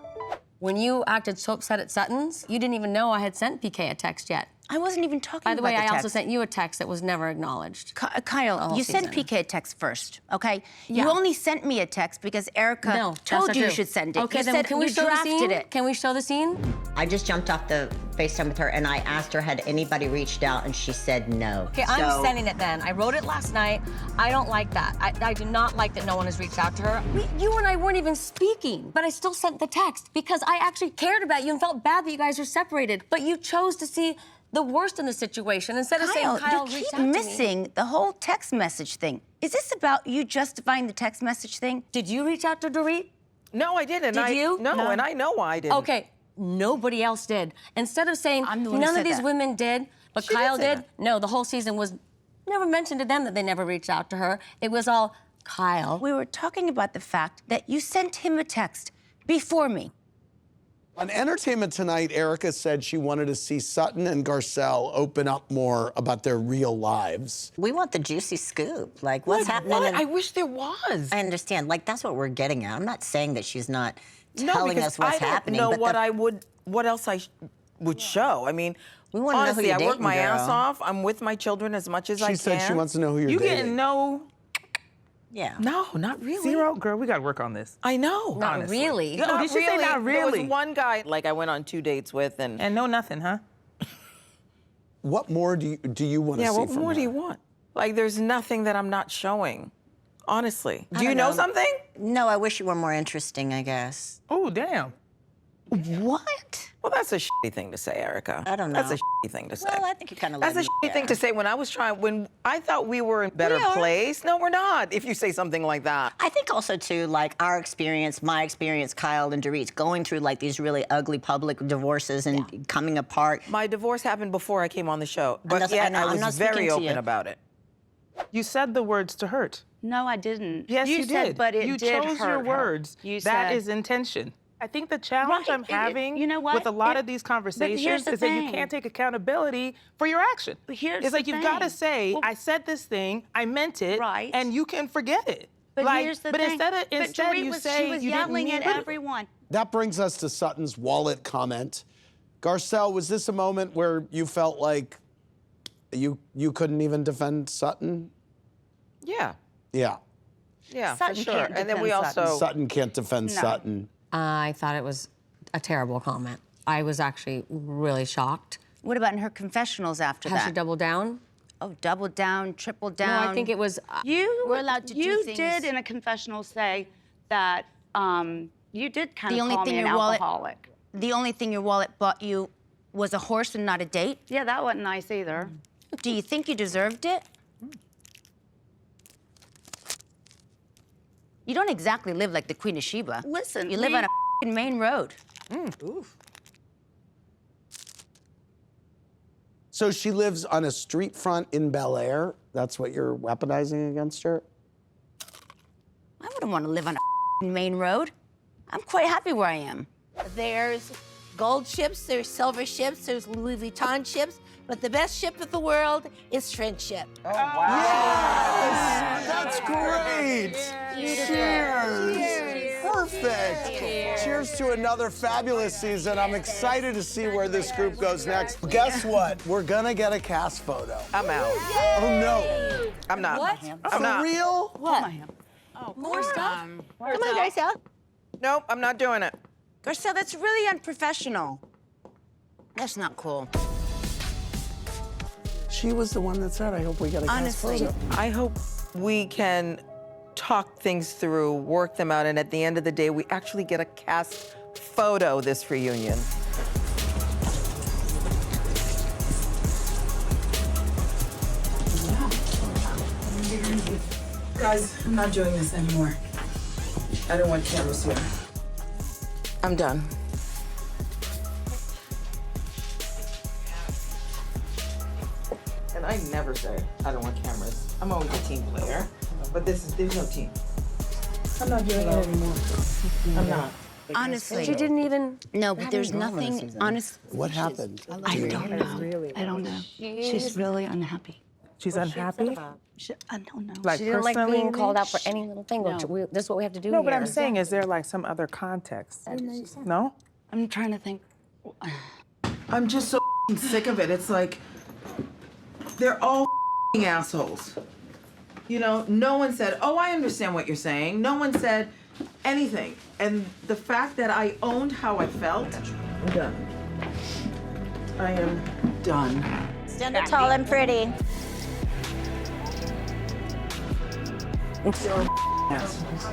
When you acted so upset at Sutton's, you didn't even know I had sent PK a text yet. I wasn't even talking By the way, about I the also text. sent you a text that was never acknowledged. Kyle, you sent PK a text first, okay? Yeah. You only sent me a text because Erica told you you should send it. Okay, you then said can we you show the drafted scene? it. Can we show the scene? I just jumped off the FaceTime with her and I asked her, had anybody reached out, and she said no. Okay, I'm sending it then. I wrote it last night. I don't like that. I do not like that no one has reached out to her. You and I weren't even speaking, but I still sent the text because I actually cared about you and felt bad that you guys were separated. But you chose to see the worst in the situation. Instead of saying, Kyle, you reach keep out to me. missing the whole text message thing. Is this about you justifying the text message thing? Did you reach out to Dorit? No, I didn't. Did you? No, and I know why I didn't. Okay, nobody else did. Instead of saying, I'm the one who none of said these that. women did, but She did Kyle say did, that. no, the whole season was never mentioned to them that they never reached out to her. It was all Kyle. We were talking about the fact that you sent him a text before me. On Entertainment Tonight, Erica said she wanted to see Sutton and Garcelle open up more about their real lives. We want the juicy scoop. Like, what's happening? What? I wish there was. I understand. Like, that's what we're getting at. I'm not saying that she's not No, telling because us what's I don't happening. know but what else I would show. I mean, We wanna know who honestly, you're I work dating, my ass girl. off. I'm with my children as much as I can. She said she wants to know who you're You dating. getting no Yeah. No, not really. zero? Girl, we gotta work on this. I know. Not honestly. really. No, did she say not There really? was one guy like I went on 2 dates with, and And no nothing, huh? What more do you want to yeah, see what from more her? do you want? Like, there's nothing that I'm not showing. Honestly, do you know something? No, I wish you were more interesting, I guess. Oh, damn. What? Well, that's a shitty thing to say, Erica. I don't know. That's a shitty thing to say. Well, I think you kind of That's a shitty thing to say when I thought we were in a better place. No, we're not, if you say something like that. I think also, too, like, our experience, my experience, Kyle and Dorit's, going through, like, these really ugly public divorces and coming apart. My divorce happened before I came on the show, I'm but not- yet I know, I I'm not was speaking very to open you. about it. You said the words to hurt. No, I didn't. Yes, you said, did. but it you did chose hurt your her. words. You That said, is intention. I think the challenge Right, I'm having you know what? with a lot of these conversations the is that you thing. can't take accountability for your action. Here's it's like the you've got to thing. say, I said this thing, I meant it, Right. and you can forget it. But like, here's the but thing. instead But Dorit you was, say she was you didn't yelling mean at it. everyone. That brings us to Sutton's wallet comment. Garcelle, was this a moment where you felt like you couldn't even defend Sutton? Yeah. Yeah. Yeah, Sutton for sure. can't And then we defend also Sutton can't defend No. Sutton. I thought it was a terrible comment. I was actually really shocked. What about in her confessionals after Has that? she doubled down? Oh, double down, triple down. No, I think it was. You We're allowed to do You things. did in a confessional say that you did kind The of only call thing me an your wallet- alcoholic. The only thing your wallet bought you was a horse and not a date? Yeah, that wasn't nice either. Do you think you deserved it? You don't exactly live like the Queen of Sheba. Listen, You live on a f***ing main road. So she lives on a street front in Bel Air? That's what you're weaponizing against her? I wouldn't want to live on a f***ing main road. I'm quite happy where I am. There's gold ships, there's silver ships, there's Louis Vuitton ships, but the best ship in the world is friendship. Yes! That's great! Cheers! Perfect! Cheers to another fabulous season. I'm excited to see where this group goes next. Guess what? We're gonna get a cast photo. I'm out. Oh no! I'm not. What? I'm not. For real? What? More stuff? Come on, Garcelle. Nope, I'm not doing it. Garcelle, that's really unprofessional. That's not cool. She was the one that said, I hope we get a cast Honestly. photo. I hope we can talk things through, work them out, and at the end of the day, we actually get a cast photo this reunion. Guys, I'm not doing this anymore. I don't want cameras here. I'm done. And I never say I don't want cameras. I'm always a team player, but there's no team. I'm not doing it anymore. I'm not. Honestly. She didn't even. No, but there's nothing, honest. What happened? I don't know. I don't know. She's really unhappy. She's unhappy? I don't know. Like She didn't like personally? being called out for any little thing. No. This is what we have to do No, here. but I'm saying, is there like some other context? No? I'm trying to think. I'm just so sick of it. It's like they're all assholes. You know, no one said, "Oh, I understand what you're saying." No one said anything. And the fact that I owned how I felt, I'm done. I am done. Stand up tall and pretty. Assholes.